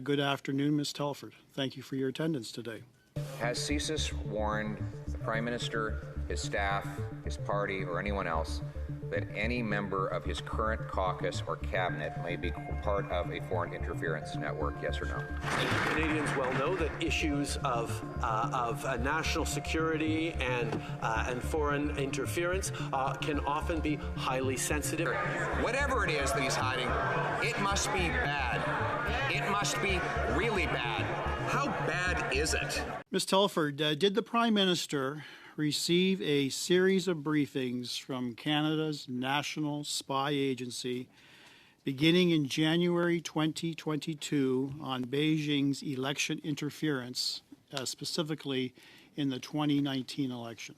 Good afternoon, Ms. Telford. Thank you for your attendance today. Has CSIS warned the Prime Minister, his staff, his party, or anyone else that any member of his current caucus or cabinet may be part of a foreign interference network, yes or no? Canadians well know that issues of national security and foreign interference can often be highly sensitive. Whatever it is that he's hiding, it must be bad. It must be really bad. How bad is it? Ms. Telford, did the Prime Minister receive a series of briefings from Canada's National Spy Agency beginning in January 2022 on Beijing's election interference, specifically in the 2019 election?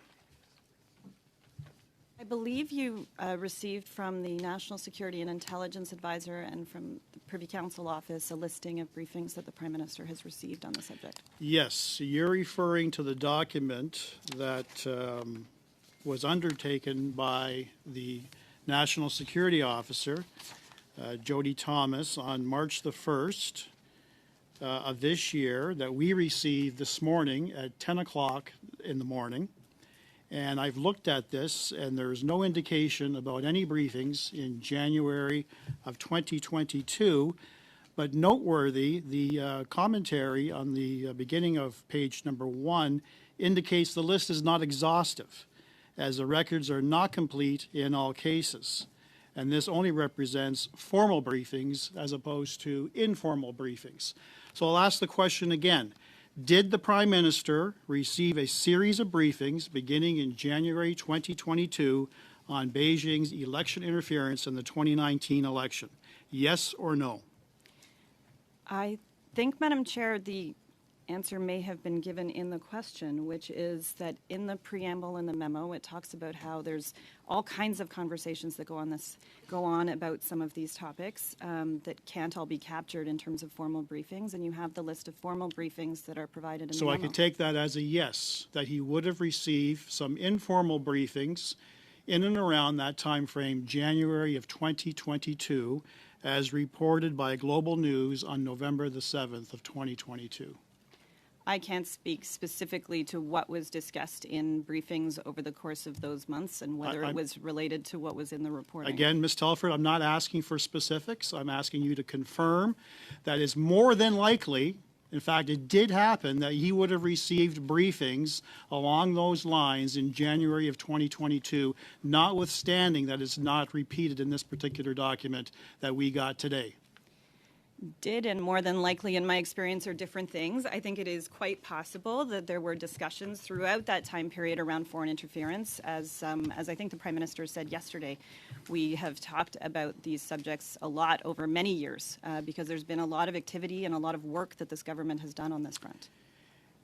I believe you received from the National Security and Intelligence Advisor and from the Privy Council Office a listing of briefings that the Prime Minister has received on the subject. Yes, you're referring to the document that was undertaken by the National Security Officer, Jody Thomas, on March the 1st of this year that we received this morning at 10 o'clock in the morning. And I've looked at this, and there's no indication about any briefings in January of 2022. But noteworthy, the commentary on the beginning of page number 1 indicates the list is not exhaustive, as the records are not complete in all cases. And this only represents formal briefings as opposed to informal briefings. So I'll ask the question again. Did the Prime Minister receive a series of briefings beginning in January 2022 on Beijing's election interference in the 2019 election? Yes or no? I think, Madam Chair, the answer may have been given in the question, which is that in the preamble in the memo, it talks about how there's all kinds of conversations that go on about some of these topics that can't all be captured in terms of formal briefings, and you have the list of formal briefings that are provided in the memo. So I could take that as a yes, that he would have received some informal briefings in and around that time frame, January of 2022, as reported by Global News on November the 7th of 2022. I can't speak specifically to what was discussed in briefings over the course of those months and whether it was related to what was in the reporting. Again, Ms. Telford, I'm not asking for specifics. I'm asking you to confirm that it's more than likely, in fact, it did happen, that he would have received briefings along those lines in January of 2022, notwithstanding that it's not repeated in this particular document that we got today. Did and more than likely, in my experience, are different things. I think it is quite possible that there were discussions throughout that time period around foreign interference. As I think the Prime Minister said yesterday, we have talked about these subjects a lot over many years because there's been a lot of activity and a lot of work that this government has done on this front.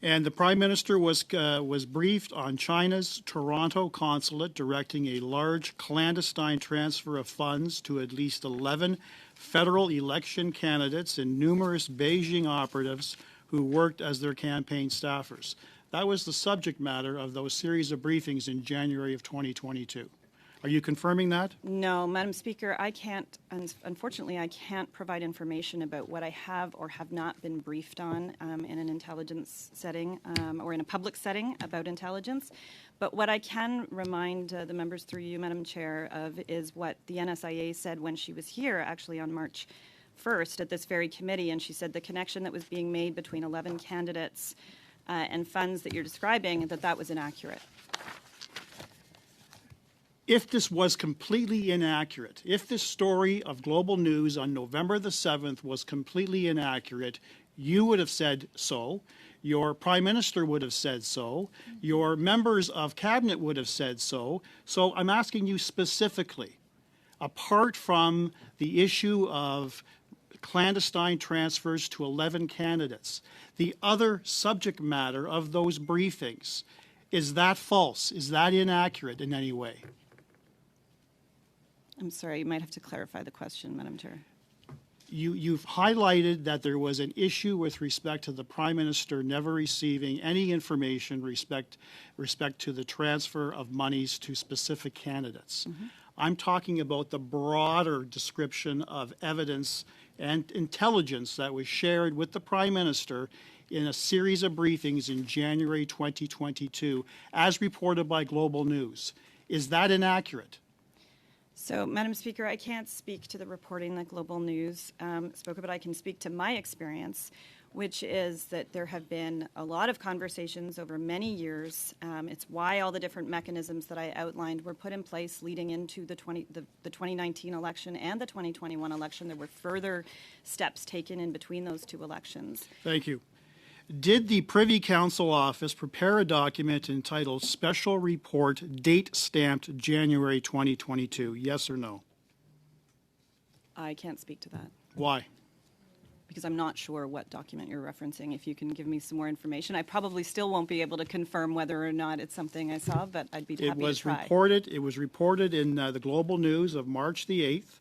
And the Prime Minister was briefed on China's Toronto consulate directing a large clandestine transfer of funds to at least 11 federal election candidates and numerous Beijing operatives who worked as their campaign staffers. That was the subject matter of those series of briefings in January of 2022. Are you confirming that? No, Madam Speaker, I can't, unfortunately, I can't provide information about what I have or have not been briefed on in an intelligence setting or in a public setting about intelligence. But what I can remind the members through you, Madam Chair, of is what the NSIA said when she was here, actually on March 1st at this very committee, and she said the connection that was being made between 11 candidates and funds that you're describing, that was inaccurate. If this was completely inaccurate, if this story of Global News on November the 7th was completely inaccurate, you would have said so, your Prime Minister would have said so, your members of Cabinet would have said so. So I'm asking you specifically, apart from the issue of clandestine transfers to 11 candidates, the other subject matter of those briefings, is that false? Is that inaccurate in any way? I'm sorry, you might have to clarify the question, Madam Chair. You've highlighted that there was an issue with respect to the Prime Minister never receiving any information respect to the transfer of monies to specific candidates. Mm-hmm. I'm talking about the broader description of evidence and intelligence that was shared with the Prime Minister in a series of briefings in January 2022, as reported by Global News. Is that inaccurate? So, Madam Speaker, I can't speak to the reporting that Global News spoke about. I can speak to my experience, which is that there have been a lot of conversations over many years. It's why all the different mechanisms that I outlined were put in place leading into the 2019 election and the 2021 election. There were further steps taken in between those two elections. Thank you. Did the Privy Council Office prepare a document entitled Special Report, date stamped January 2022? Yes or no? I can't speak to that Why? because I'm not sure what document you're referencing. If you can give me some more information, I probably still won't be able to confirm whether or not it's something I saw, but I'd be happy to try. It was reported in the Global News of March the 8th.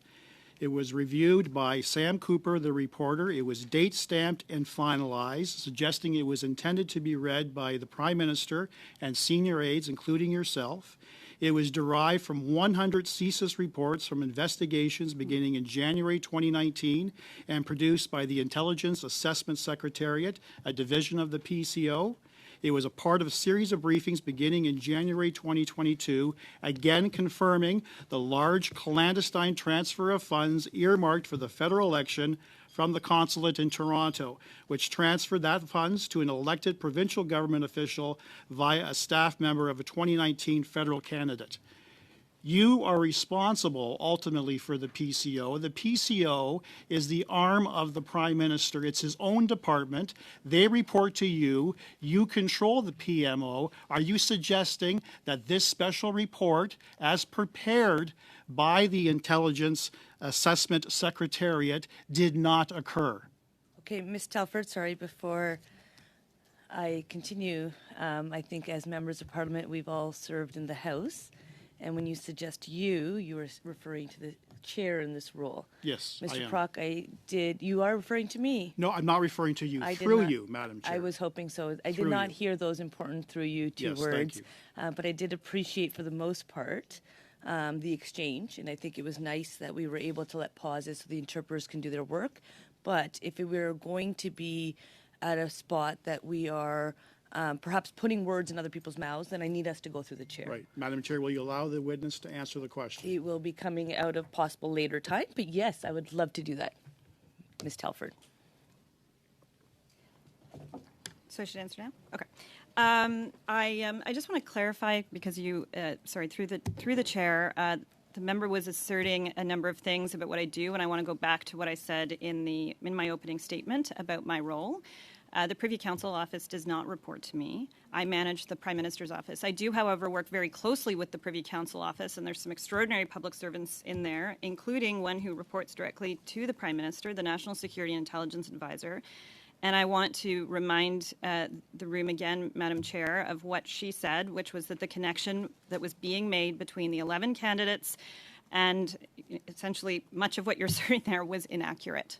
It was reviewed by Sam Cooper, the reporter. It was date stamped and finalized, suggesting it was intended to be read by the Prime Minister and senior aides, including yourself. It was derived from 100 CSIS reports from investigations beginning in January 2019 and produced by the Intelligence Assessment Secretariat, a division of the PCO. It was a part of a series of briefings beginning in January 2022, again confirming the large clandestine transfer of funds earmarked for the federal election from the consulate in Toronto, which transferred that funds to an elected provincial government official via a staff member of a 2019 federal candidate. You are responsible ultimately for the PCO. The PCO is the arm of the Prime Minister. It's his own department. They report to you. You control the PMO. Are you suggesting that this special report, as prepared by the Intelligence Assessment Secretariat, did not occur? Okay, Ms. Telford, sorry, before I continue, I think as members of Parliament, we've all served in the House. And when you suggest you are referring to the chair in this role. Yes, I Mr. am. Prock, you are referring to me. No, I'm not referring to you. Through you, Madam Chair. I was hoping so. I Through did not you. hear those important through you two Yes, words. thank you. But I did appreciate, for the most part, the exchange. And I think it was nice that we were able to let pauses so the interpreters can do their work. But if we're going to be at a spot that we are perhaps putting words in other people's mouths, then I need us to go through the chair. Right. Madam Chair, will you allow the witness to answer the question? It will be coming out of possible later time, but yes, I would love to do that. Ms. Telford. So I should answer now? Okay. I just want to clarify because you, through the chair, the member was asserting a number of things about what I do, and I want to go back to what I said in my opening statement about my role. The Privy Council Office does not report to me. I manage the Prime Minister's office. I do, however, work very closely with the Privy Council Office, and there's some extraordinary public servants in there, including one who reports directly to the Prime Minister, the National Security and Intelligence Advisor. And I want to remind the room again, Madam Chair, of what she said, which was that the connection that was being made between the 11 candidates and essentially much of what you're saying there was inaccurate.